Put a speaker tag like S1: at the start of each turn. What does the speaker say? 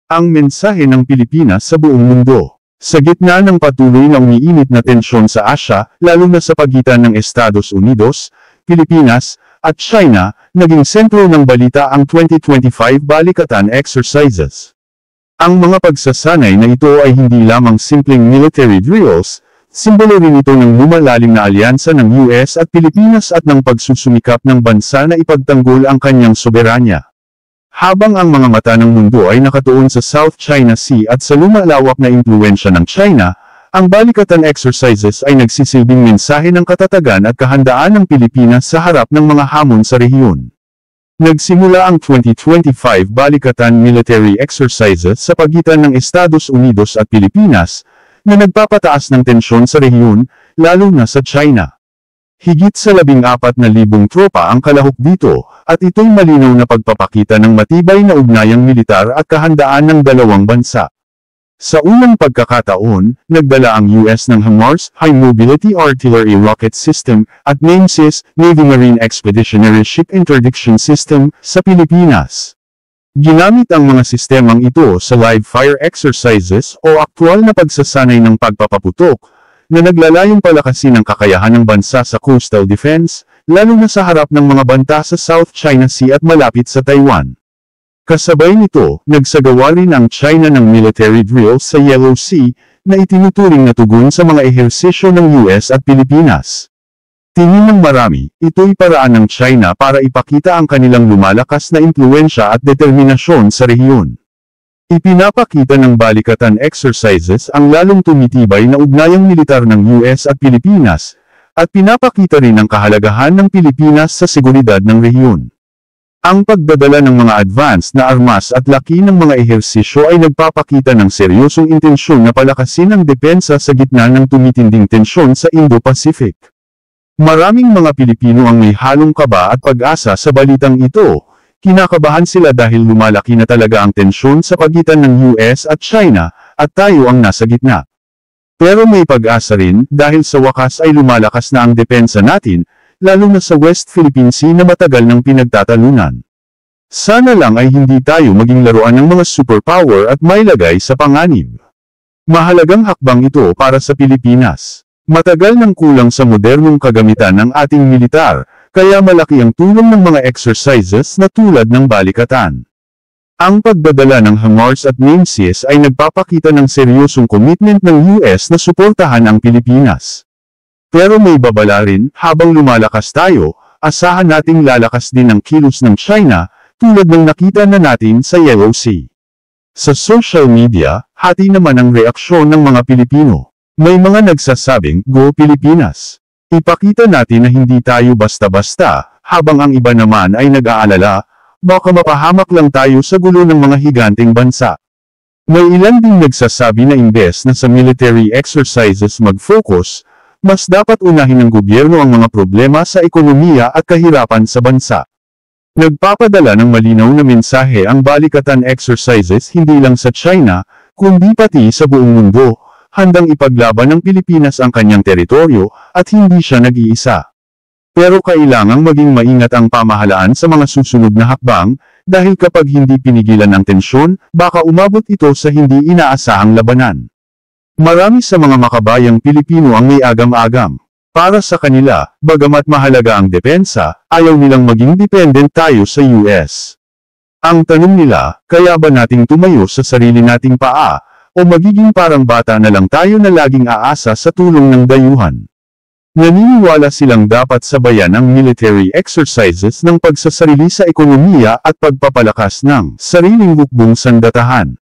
S1: Ang mensahe ng Pilipinas sa buong mundo. Sa gitna ng patuloy na umiinit na tensyon sa Asya, lalo na sa pagitan ng Estados Unidos, Pilipinas, at China, naging sentro ng balita ang 2025 Balikatan Exercises. Ang mga pagsasanay na ito ay hindi lamang simpleng military drills, simbolo rin ito ng lumalalim na alyansa ng US at Pilipinas at ng pagsusumikap ng bansa na ipagtanggol ang kanyang soberanya. Habang ang mga mata ng mundo ay nakatuon sa South China Sea at sa lumalawak na impluwensya ng China, ang Balikatan Exercises ay nagsisilbing mensahe ng katatagan at kahandaan ng Pilipinas sa harap ng mga hamon sa rehiyon. Nagsimula ang 2025 Balikatan Military Exercises sa pagitan ng Estados Unidos at Pilipinas, na nagpapataas ng tensyon sa rehiyon, lalo na sa China. Higit sa 14,000 tropa ang kalahok dito, at ito'y malinaw na pagpapakita ng matibay na ugnayang militar at kahandaan ng dalawang bansa. Sa unang pagkakataon, nagdala ang US ng HIMARS, High Mobility Artillery Rocket System, at NAMSIS, Navy Marine Expeditionary Ship Interdiction System, sa Pilipinas. Ginamit ang mga sistemang ito sa live fire exercises o aktwal na pagsasanay ng pagpapaputok, na naglalayong palakasin ang kakayahan ng bansa sa coastal defense, lalo na sa harap ng mga banta sa South China Sea at malapit sa Taiwan. Kasabay nito, nagsagawa rin ang China ng military drills sa Yellow Sea, na itinuturing na tugon sa mga ehersisyo ng US at Pilipinas. Tingin ng marami, ito'y paraan ng China para ipakita ang kanilang lumalakas na impluwensya at determinasyon sa rehiyon. Ipinapakita ng Balikatan Exercises ang lalong tumitibay na ugnayang militar ng US at Pilipinas, at pinapakita rin ang kahalagahan ng Pilipinas sa seguridad ng rehiyon. Ang pagdadala ng mga advanced na armas at laki ng mga ehersisyo ay nagpapakita ng seryosong intensyon na palakasin ang depensa sa gitna ng tumitinding tensyon sa Indo-Pacific. Maraming mga Pilipino ang may halong kaba at pag-asa sa balitang ito. Kinakabahan sila dahil lumalaki na talaga ang tensyon sa pagitan ng US at China, at tayo ang nasa gitna. Pero may pag-asa rin dahil sa wakas ay lumalakas na ang depensa natin, lalo na sa West Philippine Sea na matagal ng pinagtatalunan. Sana lang ay hindi tayo maging laruan ng mga superpower at mailagay sa panganib. Mahalagang hakbang ito para sa Pilipinas. Matagal nang kulang sa modernong kagamitan ng ating militar, kaya malaki ang tulong ng mga exercises na tulad ng Balikatan. Ang pagdadala ng HIMARS at NAMSIS ay nagpapakita ng seryosong commitment ng US na suportahan ang Pilipinas. Pero may babala rin, habang lumalakas tayo, asahan nating lalakas din ang kilos ng China, tulad ng nakita na natin sa Yellow Sea. Sa social media, hati naman ang reaksyon ng mga Pilipino. May mga nagsasabing, "Go Pilipinas! Ipakita natin na hindi tayo basta-basta," habang ang iba naman ay nag-aalala, baka mapahamak lang tayo sa gulo ng mga higanteng bansa. May ilan ding nagsasabi na imbes na sa military exercises mag-focus, mas dapat unahin ng gobyerno ang mga problema sa ekonomiya at kahirapan sa bansa. Nagpapadala ng malinaw na mensahe ang Balikatan Exercises hindi lang sa China, kundi pati sa buong mundo, handang ipaglaban ng Pilipinas ang kanyang teritoryo, at hindi siya nag-iisa. Pero kailangang maging maingat ang pamahalaan sa mga susunod na hakbang, dahil kapag hindi pinigilan ang tensyon, baka umabot ito sa hindi inaasahang labanan. Marami sa mga makabayang Pilipino ang may agam-agam. Para sa kanila, bagamat mahalaga ang depensa, ayaw nilang maging dependent tayo sa US. Ang tanong nila, kaya ba nating tumayo sa sarili nating paa, o magiging parang bata na lang tayo na laging aasa sa tulong ng dayuhan? Naniniwala silang dapat sabayan ang military exercises ng pagsasarili sa ekonomiya at pagpapalakas ng sariling hukbong sandatahan.